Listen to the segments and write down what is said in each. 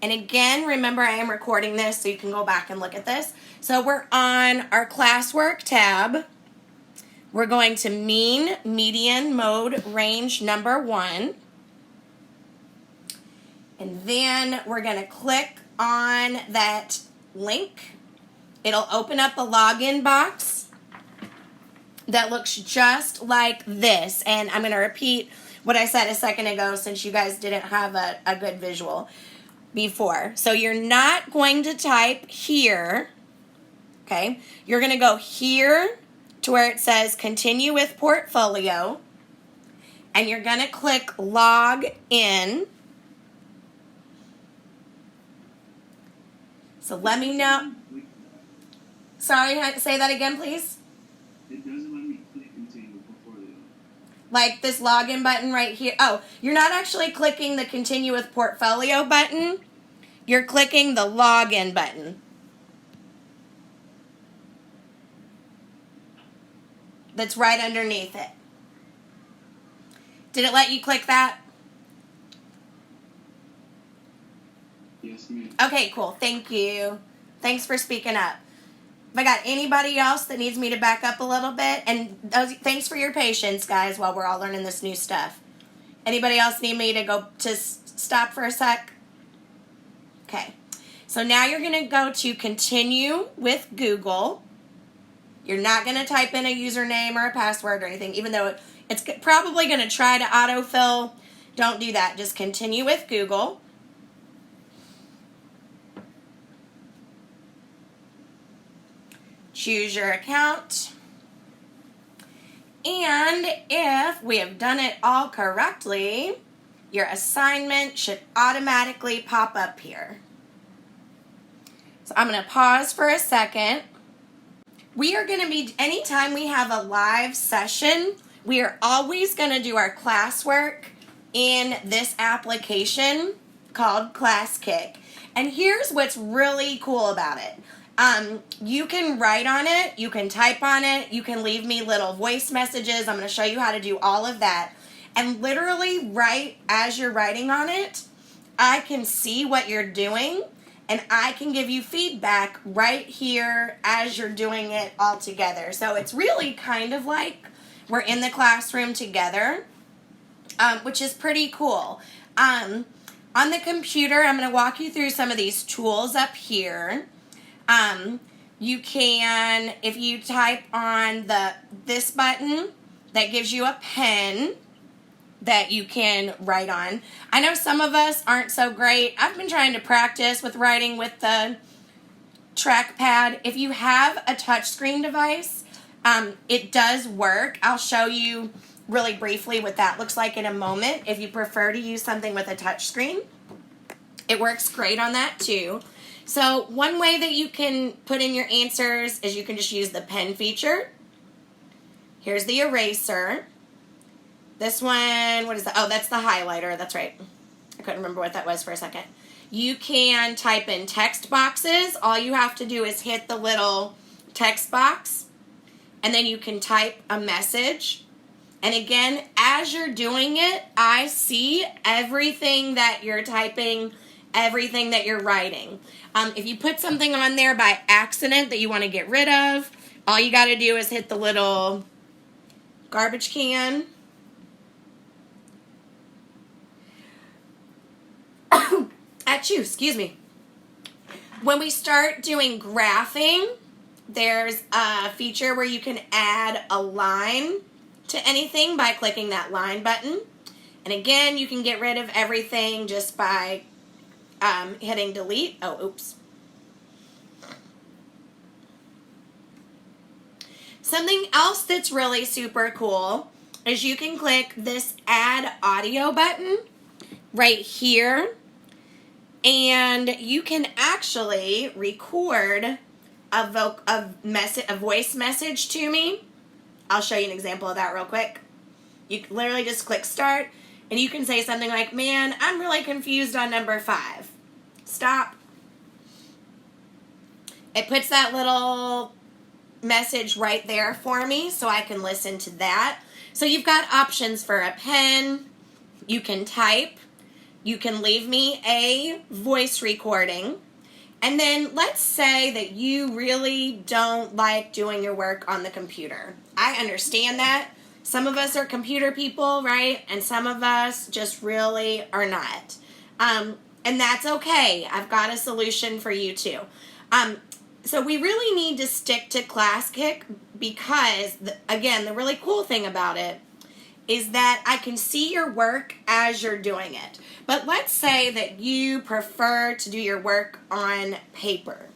And again, remember I am recording this so you can go back and look at this. So we're on our classwork tab. We're going to mean, median, mode, range, number 1. And then we're going to click on that link. It'll open up a login box that looks just like this. And I'm going to repeat what I said a second ago since you guys didn't have a good visual before. So you're not going to type here, okay? You're going to go here to where it says continue with portfolio, and you're going to click log in. So let me know. Sorry, say that again, please. It doesn't let me click continue with portfolio. Like this login button right here. Oh, you're not actually clicking the continue with portfolio button. You're clicking the login button. That's right underneath it. Did it let you click that? Yes, ma'am. Okay, cool. Thank you. Thanks for speaking up. If I got anybody else that needs me to back up a little bit, and thanks for your patience, guys, while we're all learning this new stuff. Anybody else need me to go to stop for a sec? Okay. So now you're going to go to continue with Google. You're not going to type in a username or a password or anything, even though it's probably going to try to autofill. Don't do that. Just continue with Google. Choose your account. And if we have done it all correctly, your assignment should automatically pop up here. So I'm going to pause for a second. We are going to be, anytime we have a live session, we are always going to do our classwork in this application called ClassKick. And here's what's really cool about it. You can write on it, you can type on it, you can leave me little voice messages. I'm going to show you how to do all of that. And literally right as you're writing on it, I can see what you're doing and I can give you feedback right here as you're doing it all together. So it's really kind of like we're in the classroom together, which is pretty cool. On the computer, I'm going to walk you through some of these tools up here. You can, if you type on this button, that gives you a pen that you can write on. I know some of us aren't so great. I've been trying to practice with writing with the trackpad. If you have a touchscreen device, it does work. I'll show you really briefly what that looks like in a moment. If you prefer to use something with a touchscreen, it works great on that too. So one way that you can put in your answers is you can just use the pen feature. Here's the eraser. This one, what is that? Oh, that's the highlighter. That's right. I couldn't remember what that was for a second. You can type in text boxes. All you have to do is hit the little text box, and then you can type a message. And again, as you're doing it, I see everything that you're typing, everything that you're writing. If you put something on there by accident that you want to get rid of, all you got to do is hit the little garbage can. Achoo, excuse me. When we start doing graphing, there's a feature where you can add a line to anything by clicking that line button. And again, you can get rid of everything just by hitting delete. Oh, oops. Something else that's really super cool is you can click this add audio button right here, and you can actually record a voice message to me. I'll show you an example of that real quick. You literally just click start, and you can say something like, man, I'm really confused on number 5. Stop. It puts that little message right there for me so I can listen to that. So you've got options for a pen. You can type. You can leave me a voice recording. And then let's say that you really don't like doing your work on the computer. I understand that. Some of us are computer people, right? And some of us just really are not. And that's okay. I've got a solution for you too. So we really need to stick to ClassKick because, again, the really cool thing about it is that I can see your work as you're doing it. But let's say that you prefer to do your work on paper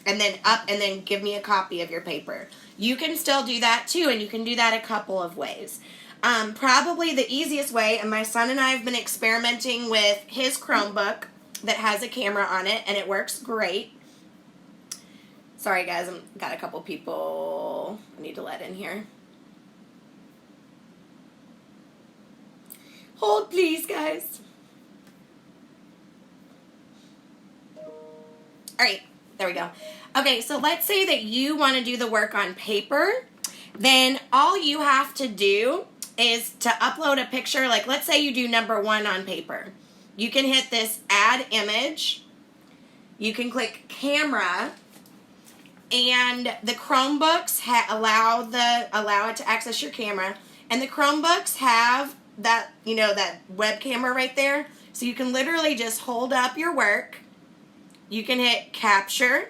and then give me a copy of your paper. You can still do that too, and you can do that a couple of ways. Probably the easiest way, and my son and I have been experimenting with his Chromebook that has a camera on it, and it works great. Sorry guys, I've got a couple people I need to let in here. Hold please, guys. Alright, there we go. Okay, so let's say that you want to do the work on paper. Then all you have to do is to upload a picture. Like, let's say you do number 1 on paper. You can hit this add image. You can click camera. And the Chromebooks allow it to access your camera. And the Chromebooks have that, that web camera right there. So you can literally just hold up your work. You can hit capture.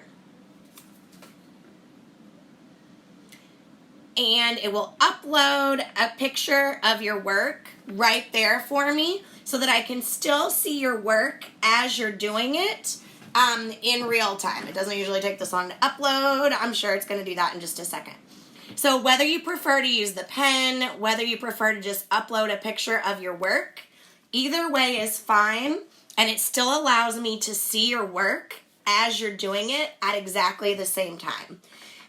And it will upload a picture of your work right there for me so that I can still see your work as you're doing it in real time. It doesn't usually take this long to upload. I'm sure it's going to do that in just a second. So whether you prefer to use the pen, whether you prefer to just upload a picture of your work, either way is fine, and it still allows me to see your work as you're doing it at exactly the same time.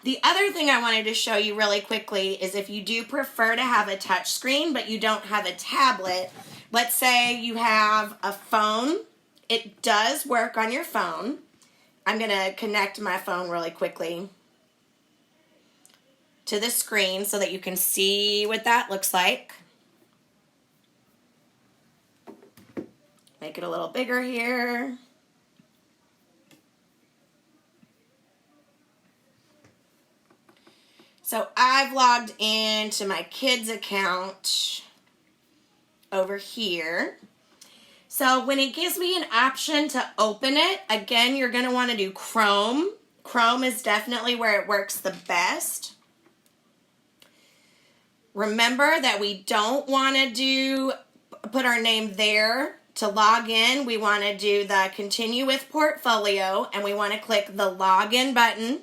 The other thing I wanted to show you really quickly is if you do prefer to have a touch screen but you don't have a tablet, let's say you have a phone. It does work on your phone. I'm going to connect my phone really quickly to the screen so that you can see what that looks like. Make it a little bigger here. So I've logged into my kids' account over here. So when it gives me an option to open it, again, you're going to want to do Chrome. Chrome is definitely where it works the best. Remember that we don't want to put our name there to log in. We want to do the continue with portfolio, and we want to click the login button.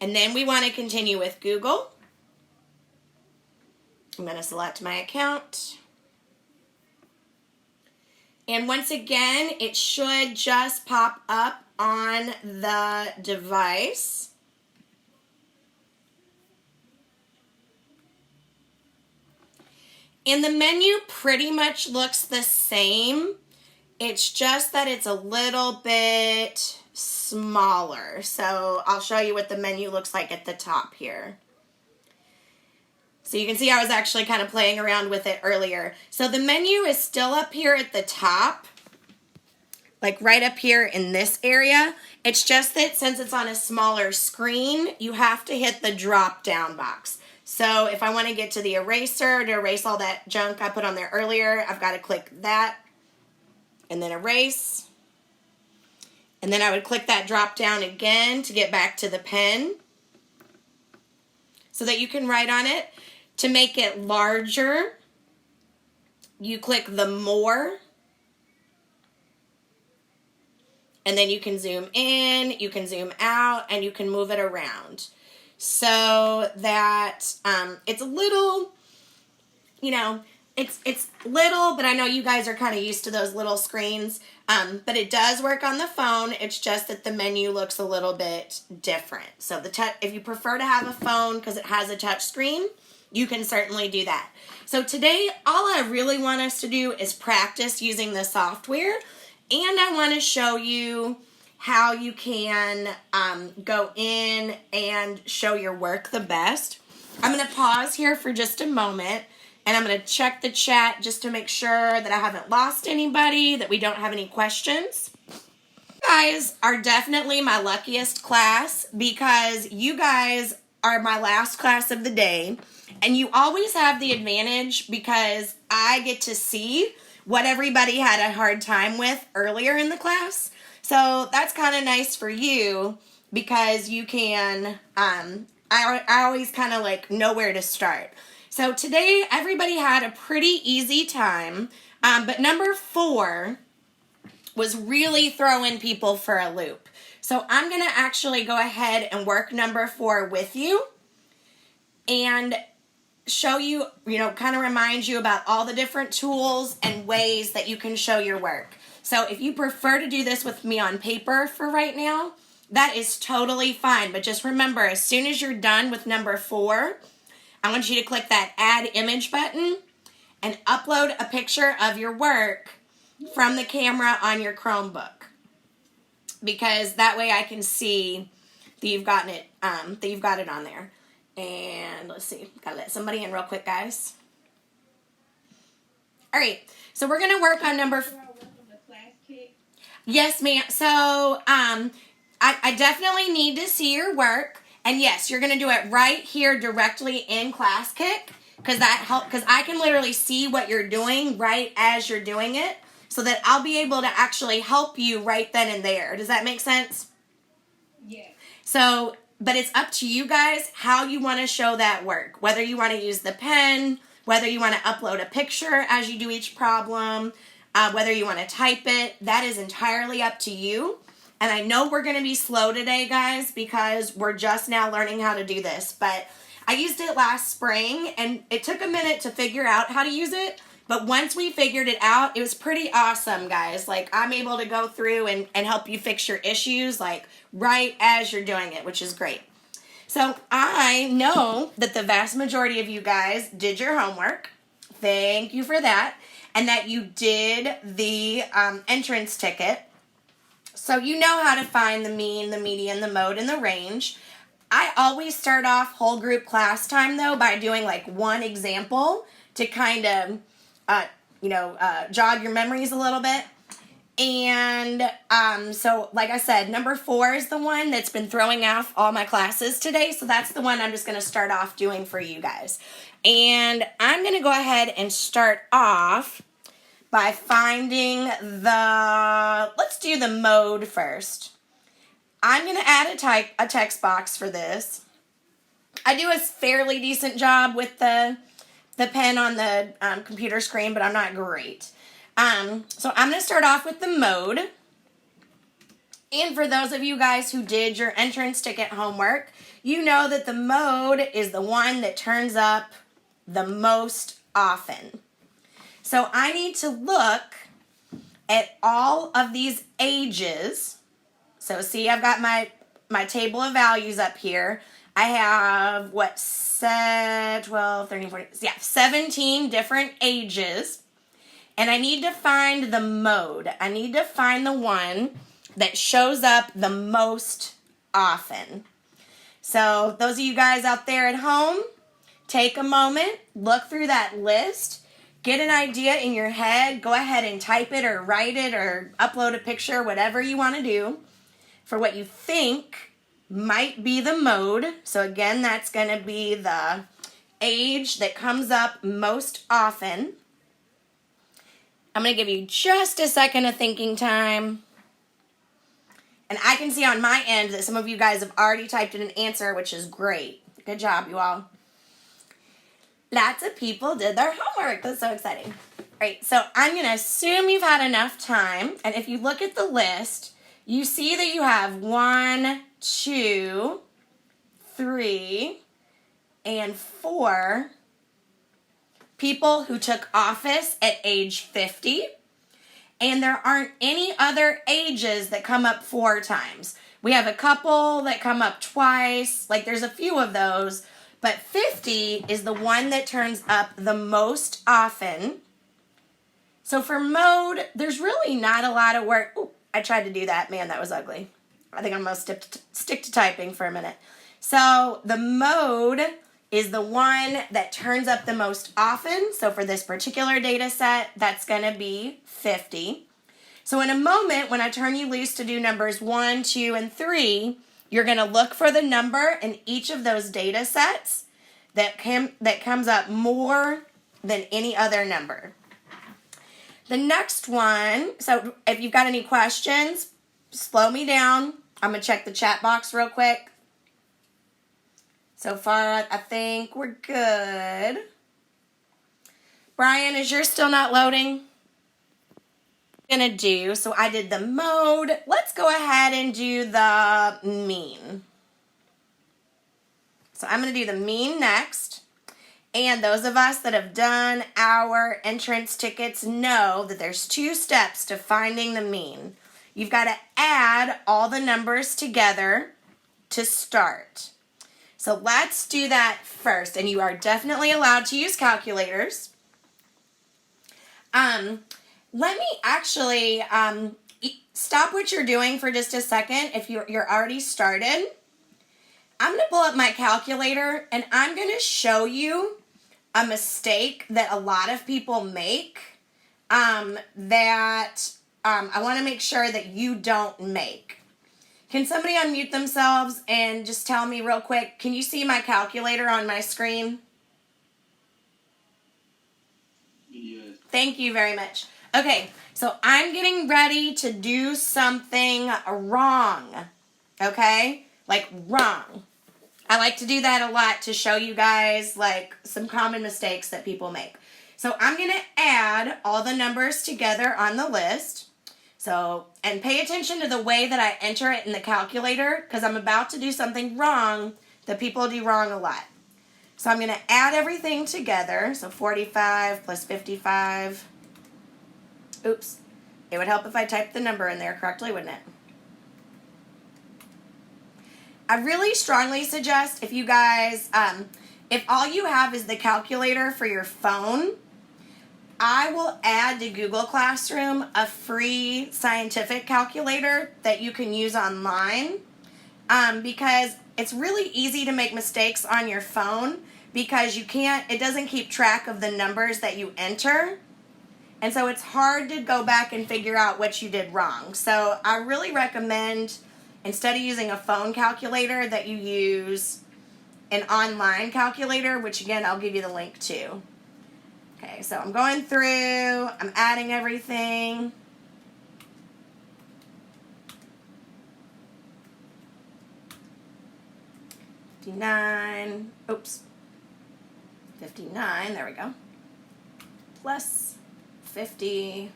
And then we want to continue with Google. I'm going to select my account. And once again, it should just pop up on the device. And the menu pretty much looks the same. It's just that it's a little bit smaller. So I'll show you what the menu looks like at the top here. So you can see I was actually kind of playing around with it earlier. So the menu is still up here at the top, like right up here in this area. It's just that since it's on a smaller screen, you have to hit the drop down box. So if I want to get to the eraser to erase all that junk I put on there earlier, I've got to click that and then erase. And then I would click that drop down again to get back to the pen so that you can write on it. To make it larger, you click the more, and then you can zoom in, you can zoom out, and you can move it around so that it's a little, it's little, but I know you guys are kind of used to those little screens, but it does work on the phone. It's just that the menu looks a little bit different. So if you prefer to have a phone because it has a touch screen, you can certainly do that. So today, all I really want us to do is practice using the software, and I want to show you how you can go in and show your work the best. I'm going to pause here for just a moment, And I'm going to check the chat just to make sure that I haven't lost anybody, that we don't have any questions. You guys are definitely my luckiest class because you guys are my last class of the day. And you always have the advantage because I get to see what everybody had a hard time with earlier in the class. So that's kind of nice for you because you can, I always kind of like know where to start. So today, everybody had a pretty easy time, but number 4 was really throwing people for a loop. So I'm going to actually go ahead and work number 4 with you and show you, kind of remind you about all the different tools and ways that you can show your work. So if you prefer to do this with me on paper for right now, that is totally fine. But just remember, as soon as you're done with number 4, I want you to click that Add Image button and upload a picture of your work from the camera on your Chromebook. Because that way I can see that you've gotten it, that you've got it on there. And let's see, gotta let somebody in real quick, guys. All right, so we're gonna work on number. Yes, ma'am. So, I definitely need to see your work. And yes, you're going to do it right here directly in ClassKick because I can literally see what you're doing right as you're doing it so that I'll be able to actually help you right then and there. Does that make sense? Yeah. So, but it's up to you guys how you want to show that work. Whether you want to use the pen, whether you want to upload a picture as you do each problem, whether you want to type it, that is entirely up to you. And I know we're going to be slow today, guys, because we're just now learning how to do this. But I used it last spring, and it took a minute to figure out how to use it. But once we figured it out, it was pretty awesome, guys. Like, I'm able to go through and help you fix your issues, like, right as you're doing it, which is great. So I know that the vast majority of you guys did your homework. Thank you for that. And that you did the entrance ticket. So you know how to find the mean, the median, the mode, and the range. I always start off whole group class time, though, by doing like one example to kind of, jog your memories a little bit. And so, like I said, number 4 is the one that's been throwing off all my classes today. So that's the one I'm just going to start off doing for you guys. And I'm going to go ahead and start off by finding let's do the mode first. I'm going to add a text box for this. I do a fairly decent job with the pen on the computer screen, but I'm not great. So I'm going to start off with the mode. And for those of you guys who did your entrance ticket homework, you know that the mode is the one that turns up the most often. So I need to look at all of these ages. So see, I've got my table of values up here. I have, 12, 13, 14, 17 different ages. And I need to find the mode. I need to find the one that shows up the most often. So those of you guys out there at home, take a moment, look through that list, get an idea in your head, go ahead and type it or write it or upload a picture, whatever you want to do for what you think might be the mode. So again, that's going to be the age that comes up most often. I'm going to give you just a second of thinking time. And I can see on my end that some of you guys have already typed in an answer, which is great. Good job, you all. Lots of people did their homework. That's so exciting. All right, so I'm going to assume you've had enough time. And if you look at the list, you see that you have 1, 2, 3, and 4 people who took office at age 50. And there aren't any other ages that come up 4 times. We have a couple that come up twice. Like, there's a few of those. But 50 is the one that turns up the most often. So for mode, there's really not a lot of work. Ooh, I tried to do that. Man, that was ugly. I think I'm going to stick to typing for a minute. So the mode is the one that turns up the most often. So for this particular data set, that's going to be 50. So in a moment, when I turn you loose to do numbers 1, 2, and 3, you're going to look for the number in each of those data sets that comes up more than any other number. The next one, so if you've got any questions, slow me down. I'm going to check the chat box real quick. So far, I think we're good. Brian, is yours still not loading? Gonna do, so I did the mode. Let's go ahead and do the mean. So I'm gonna do the mean next. And those of us that have done our entrance tickets know that there's 2 steps to finding the mean. You've got to add all the numbers together to start. So let's do that first. And you are definitely allowed to use calculators. Let me actually stop what you're doing for just a second if you're already started. I'm going to pull up my calculator and I'm going to show you a mistake that a lot of people make that I want to make sure that you don't make. Can somebody unmute themselves and just tell me real quick, can you see my calculator on my screen? Yes. Thank you very much. Okay, so I'm getting ready to do something wrong, okay? Like wrong. I like to do that a lot to show you guys like some common mistakes that people make. So I'm going to add all the numbers together on the list. So, and pay attention to the way that I enter it in the calculator because I'm about to do something wrong that people do wrong a lot. So I'm going to add everything together. So 45 plus 55. Oops. It would help if I typed the number in there correctly, wouldn't it? I really strongly suggest if you guys, if all you have is the calculator for your phone, I will add to Google Classroom a free scientific calculator that you can use online because it's really easy to make mistakes on your phone because it doesn't keep track of the numbers that you enter. And so it's hard to go back and figure out what you did wrong. So I really recommend, instead of using a phone calculator, that you use an online calculator, which again, I'll give you the link to. Okay, so I'm going through, I'm adding everything. Oops, 59, there we go. Plus 50.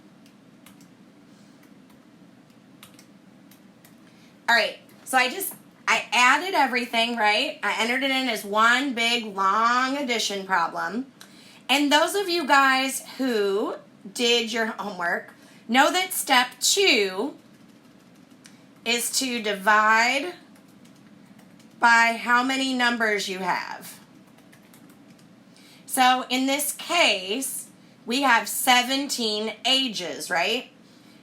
All right, so I added everything, right? I entered it in as one big, long addition problem. And those of you guys who did your homework know that step 2 is to divide by how many numbers you have. So in this case, we have 17 ages, right?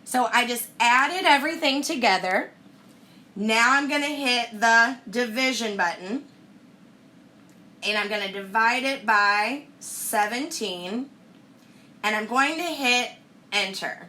So I just added everything together. Now I'm going to hit the division button. And I'm going to divide it by 17. And I'm going to hit enter.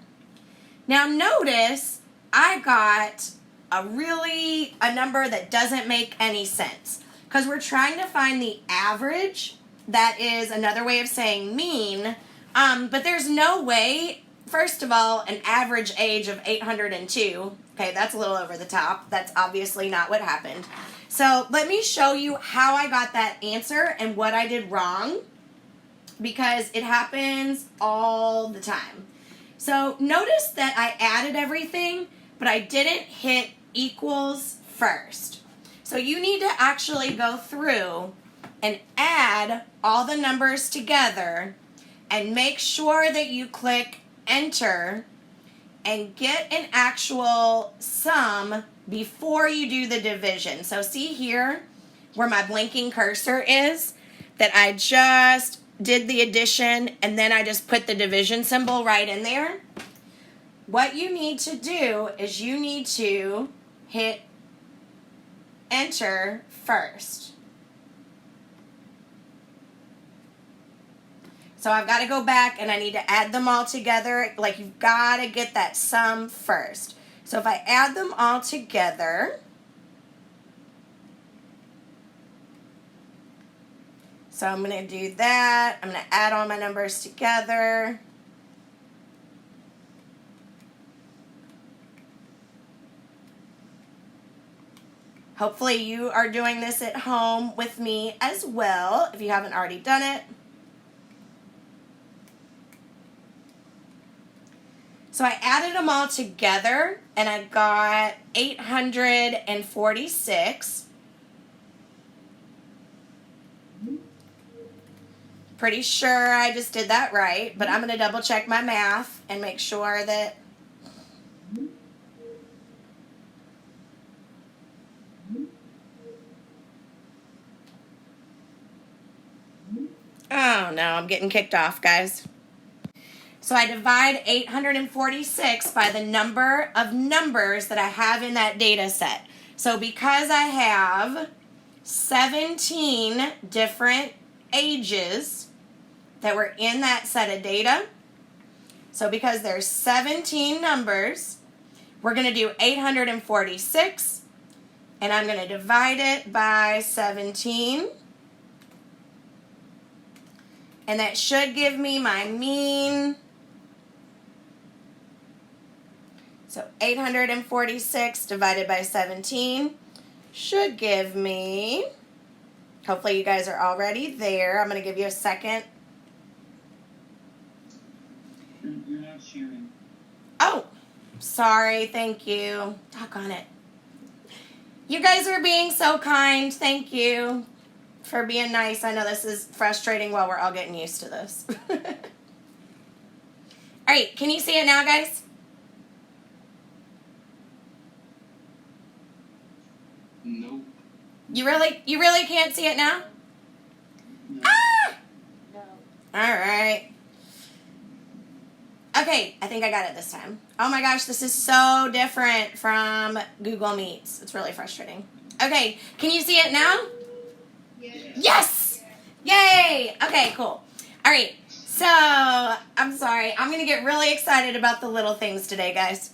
Now notice I got a number that doesn't make any sense. Because we're trying to find the average. That is another way of saying mean. But there's no way, first of all, an average age of 802. Okay, that's a little over the top. That's obviously not what happened. So let me show you how I got that answer and what I did wrong, because it happens all the time. So notice that I added everything, but I didn't hit equals first. So you need to actually go through and add all the numbers together and make sure that you click enter and get an actual sum before you do the division. So see here where my blinking cursor is, that I just did the addition and then I just put the division symbol right in there. What you need to do is you need to hit enter first. So I've got to go back and I need to add them all together. Like, you've got to get that sum first. So if I add them all together, so I'm going to do that. I'm going to add all my numbers together. Hopefully you are doing this at home with me as well, if you haven't already done it. So I added them all together, and I got 846. Pretty sure I just did that right, but I'm going to double check my math and make sure that... Oh no, I'm getting kicked off, guys. So I divide 846 by the number of numbers that I have in that data set. So because I have 17 different ages that were in that set of data, so because there's 17 numbers, we're going to do 846, and I'm going to divide it by 17. And that should give me my mean. So 846 divided by 17 should give me, hopefully you guys are already there. I'm going to give you a second. You're not sharing. Oh, sorry. Thank you. Doggone it. You guys are being so kind. Thank you for being nice. I know this is frustrating while we're all getting used to this. All right. Can you see it now, guys? Nope. You really can't see it now? No. Ah! No. All right. Okay, I think I got it this time. Oh my gosh, this is so different from Google Meets. It's really frustrating. Okay, can you see it now? Yes! Yay! Okay, cool. All right, so I'm sorry. I'm going to get really excited about the little things today, guys.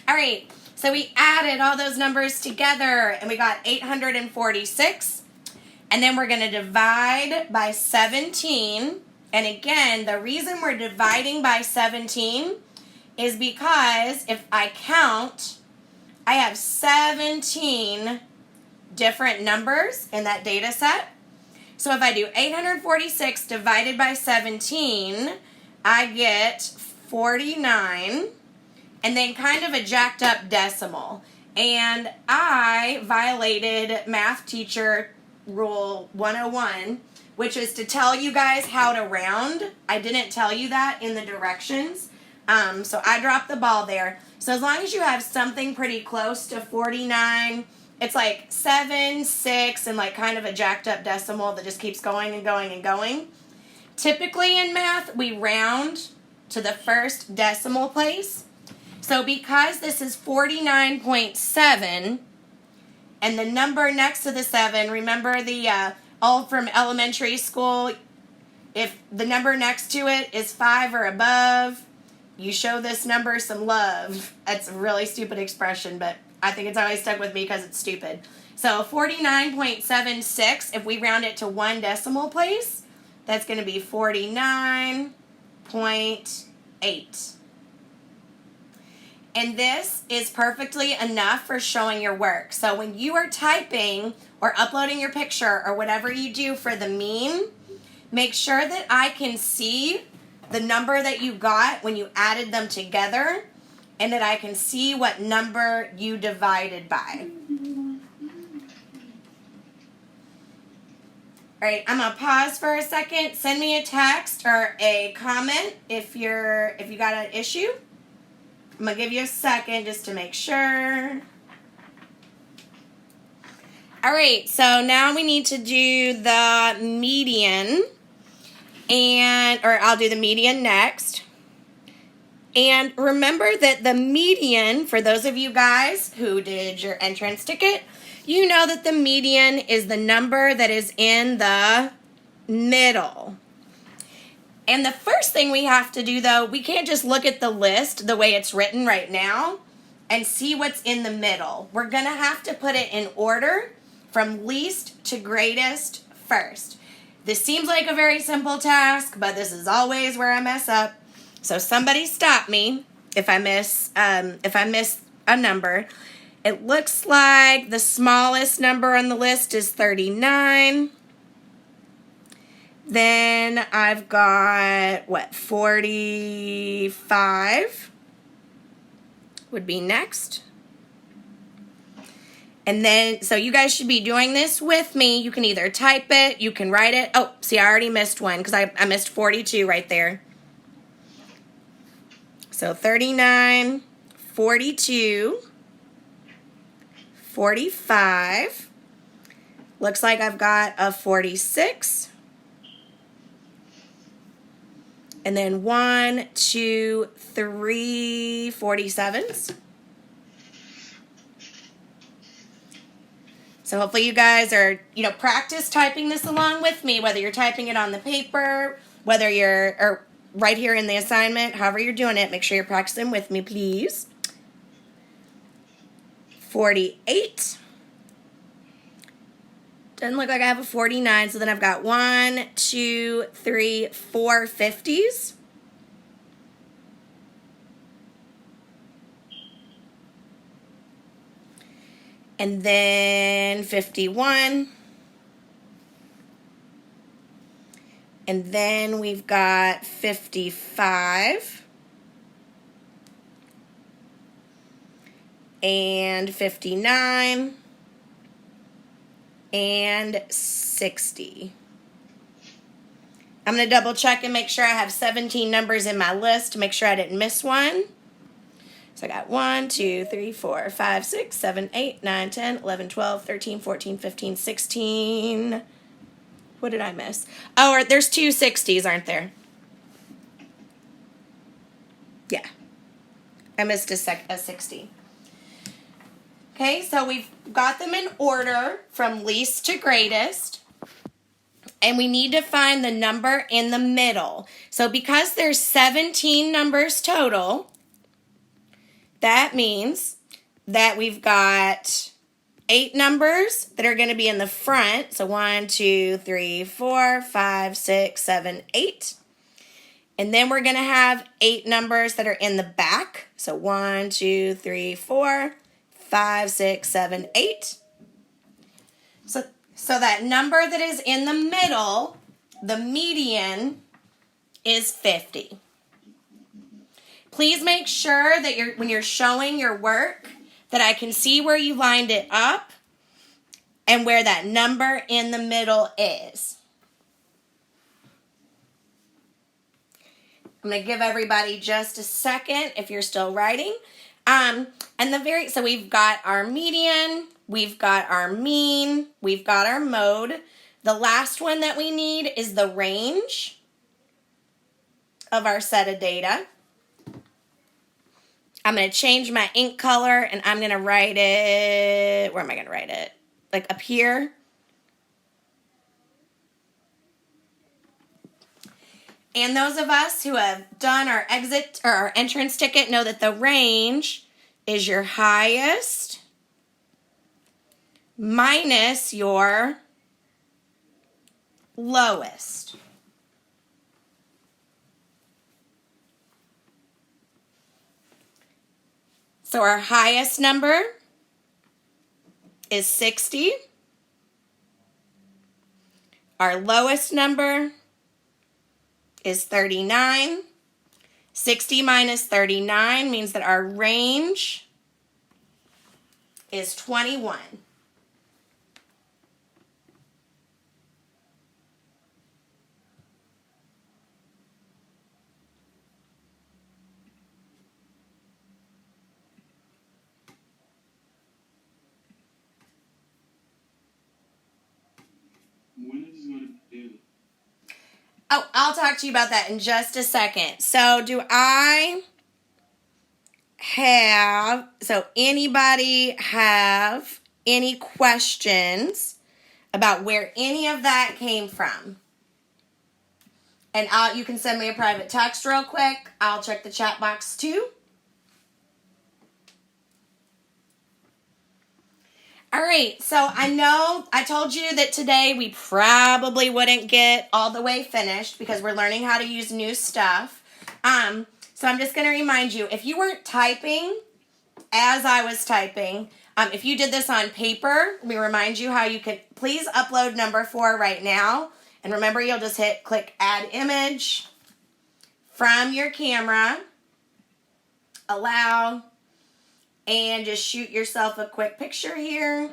All right. So we added all those numbers together, and we got 846. And then we're going to divide by 17. And again, the reason we're dividing by 17 is because if I count, I have 17 different numbers in that data set. So if I do 846 divided by 17, I get 49. And then kind of a jacked up decimal. And I violated math teacher rule 101, which is to tell you guys how to round. I didn't tell you that in the directions. So I dropped the ball there. So as long as you have something pretty close to 49, it's like 7, 6, and like kind of a jacked up decimal that just keeps going and going and going. Typically in math, we round to the first decimal place. So because this is 49.7, and the number next to the 7, remember the all from elementary school, if the number next to it is 5 or above, you show this number some love. That's a really stupid expression, but I think it's always stuck with me because it's stupid. So 49.76, if we round it to one decimal place, that's going to be 49.8. And this is perfectly enough for showing your work. So when you are typing or uploading your picture or whatever you do for the mean, make sure that I can see the number that you got when you added them together and that I can see what number you divided by. All right, I'm going to pause for a second. Send me a text or a comment if you got an issue. I'm going to give you a second just to make sure. All right, so now we need to do the median, or I'll do the median next. And remember that the median, for those of you guys who did your entrance ticket, you know that the median is the number that is in the middle. And the first thing we have to do, though, we can't just look at the list the way it's written right now and see what's in the middle. We're going to have to put it in order from least to greatest first. This seems like a very simple task, but this is always where I mess up. So somebody stop me if I miss a number. It looks like the smallest number on the list is 39. Then I've got, 45 would be next. And then, so you guys should be doing this with me. You can either type it, you can write it. Oh, see, I already missed one because I missed 42 right there. So 39, 42, 45. Looks like I've got a 46. And then 1, 2, 3 47s. So hopefully you guys are, practice typing this along with me, whether you're typing it on the paper, whether you're or right here in the assignment, however you're doing it, make sure you're practicing with me, please. 48. Doesn't look like I have a 49, so then I've got 1, 2, 3, 4 50s. And then 51. And then we've got 55. And 59. And 60. I'm going to double check and make sure I have 17 numbers in my list to make sure I didn't miss one. So I got 1, 2, 3, 4, 5, 6, 7, 8, 9, 10, 11, 12, 13, 14, 15, 16. What did I miss? Oh, there's 2 60s, aren't there? Yeah. I missed a 60. Okay, so we've got them in order from least to greatest. And we need to find the number in the middle. So because there's 17 numbers total, that means that we've got 8 numbers that are going to be in the front. So 1, 2, 3, 4, 5, 6, 7, 8. And then we're going to have 8 numbers that are in the back. So 1, 2, 3, 4, 5, 6, 7, 8. So that number that is in the middle, the median, is 50. Please make sure that when you're showing your work that I can see where you lined it up and where that number in the middle is. I'm going to give everybody just a second if you're still writing. So we've got our median, we've got our mean, we've got our mode. The last one that we need is the range of our set of data. I'm going to change my ink color and I'm going to write it, where am I going to write it? Like up here. And those of us who have done our exit or our entrance ticket know that the range is your highest minus your lowest. So our highest number is 60. Our lowest number is 39. 60 minus 39 means that our range is 21. When is this going to be due? Oh, I'll talk to you about that in just a second. So anybody have any questions about where any of that came from? And you can send me a private text real quick. I'll check the chat box too. All right, so I know I told you that today we probably wouldn't get all the way finished because we're learning how to use new stuff. So I'm just going to remind you, if you weren't typing as I was typing, if you did this on paper, let me remind you how you can please upload number 4 right now. And remember, you'll just click add image from your camera, allow, and just shoot yourself a quick picture here.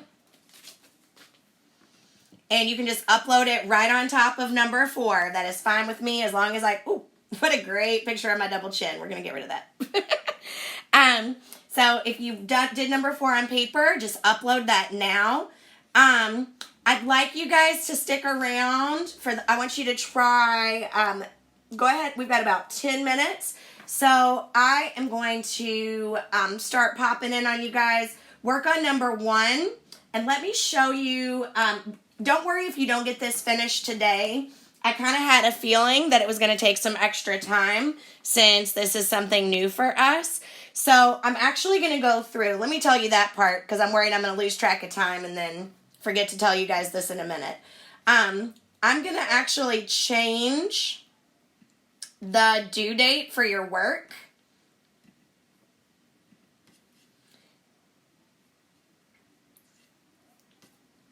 And you can just upload it right on top of number 4. That is fine with me as long as ooh, what a great picture of my double chin. We're going to get rid of that. So if you did number 4 on paper, just upload that now. I'd like you guys to stick around I want you to try, go ahead. We've got about 10 minutes. So I am going to start popping in on you guys. Work on number 1 and let me show you. Don't worry if you don't get this finished today. I kind of had a feeling that it was going to take some extra time since this is something new for us. So I'm actually going to go through. Let me tell you that part because I'm worried I'm going to lose track of time and then forget to tell you guys this in a minute. I'm going to actually change the due date for your work.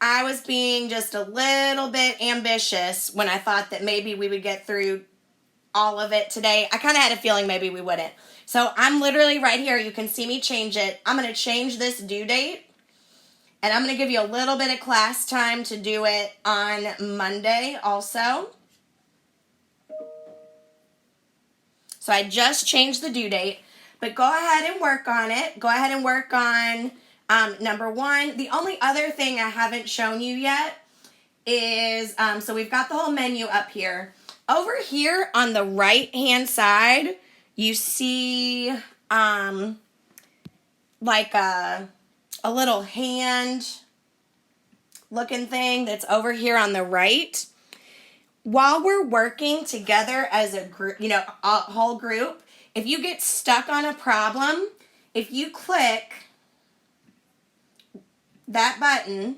I was being just a little bit ambitious when I thought that maybe we would get through all of it today. I kind of had a feeling maybe we wouldn't. So I'm literally right here. You can see me change it. I'm going to change this due date. And I'm going to give you a little bit of class time to do it on Monday also. So I just changed the due date, but go ahead and work on it. Go ahead and work on number 1. The only other thing I haven't shown you yet is, so we've got the whole menu up here. Over here on the right-hand side, you see like a little hand looking thing that's over here on the right. While we're working together as a group, a whole group, if you get stuck on a problem, if you click that button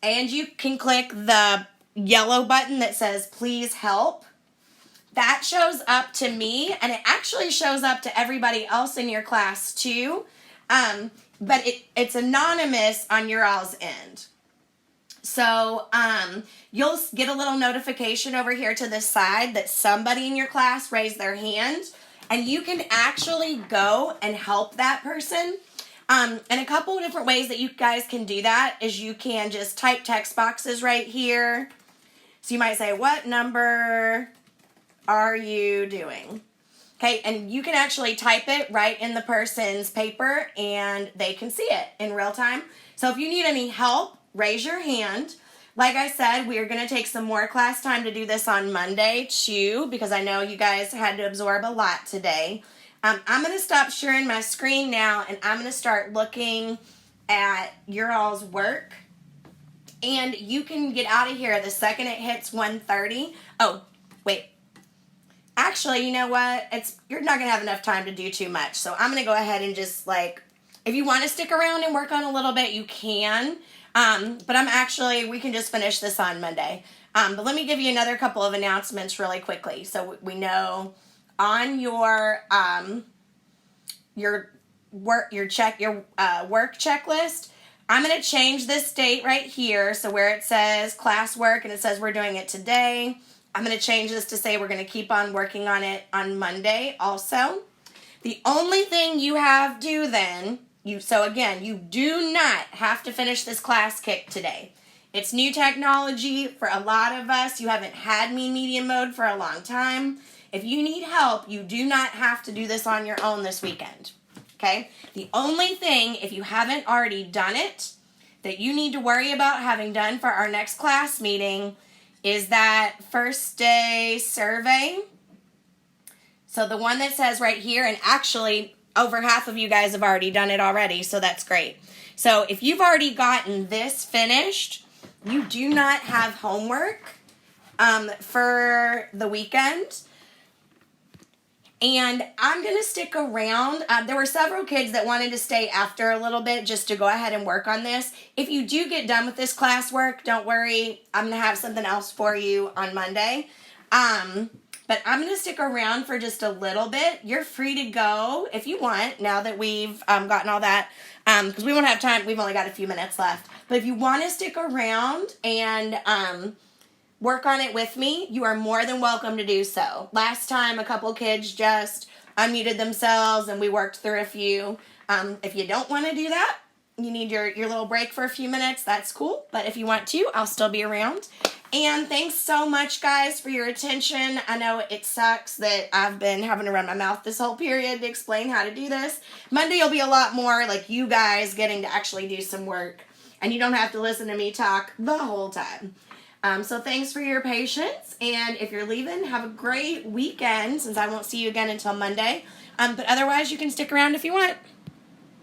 and you can click the yellow button that says please help, that shows up to me and it actually shows up to everybody else in your class too. But it's anonymous on your all's end. So you'll get a little notification over here to the side that somebody in your class raised their hand, and you can actually go and help that person. And a couple of different ways that you guys can do that is you can just type text boxes right here. So you might say, what number are you doing? Okay, and you can actually type it right in the person's paper and they can see it in real time. So if you need any help, raise your hand. Like I said, we are going to take some more class time to do this on Monday too, because I know you guys had to absorb a lot today. I'm going to stop sharing my screen now and I'm going to start looking at your all's work. And you can get out of here the second it hits 1:30. Oh, wait. Actually, you know what? You're not going to have enough time to do too much. So I'm going to go ahead and just if you want to stick around and work on a little bit, you can. But we can just finish this on Monday. But let me give you another couple of announcements really quickly. So we know on your work checklist, I'm going to change this date right here. So where it says classwork and it says we're doing it today, I'm going to change this to say we're going to keep on working on it on Monday also. The only thing you have due then, you do not have to finish this class kick today. It's new technology for a lot of us. You haven't had Mean Medium Mode for a long time. If you need help, you do not have to do this on your own this weekend. Okay? The only thing, if you haven't already done it, that you need to worry about having done for our next class meeting is that first day survey. So the one that says right here, and actually over half of you guys have already done it already, so that's great. So if you've already gotten this finished, you do not have homework for the weekend. And I'm going to stick around. There were several kids that wanted to stay after a little bit just to go ahead and work on this. If you do get done with this classwork, don't worry. I'm going to have something else for you on Monday. But I'm going to stick around for just a little bit. You're free to go if you want now that we've gotten all that. Because we won't have time. We've only got a few minutes left. But if you want to stick around and work on it with me, you are more than welcome to do so. Last time, a couple kids just unmuted themselves and we worked through a few. If you don't want to do that, you need your little break for a few minutes, that's cool. But if you want to, I'll still be around. And thanks so much, guys, for your attention. I know it sucks that I've been having to run my mouth this whole period to explain how to do this. Monday will be a lot more like you guys getting to actually do some work. And you don't have to listen to me talk the whole time. So thanks for your patience, and if you're leaving, have a great weekend, since I won't see you again until Monday. But otherwise, you can stick around if you want.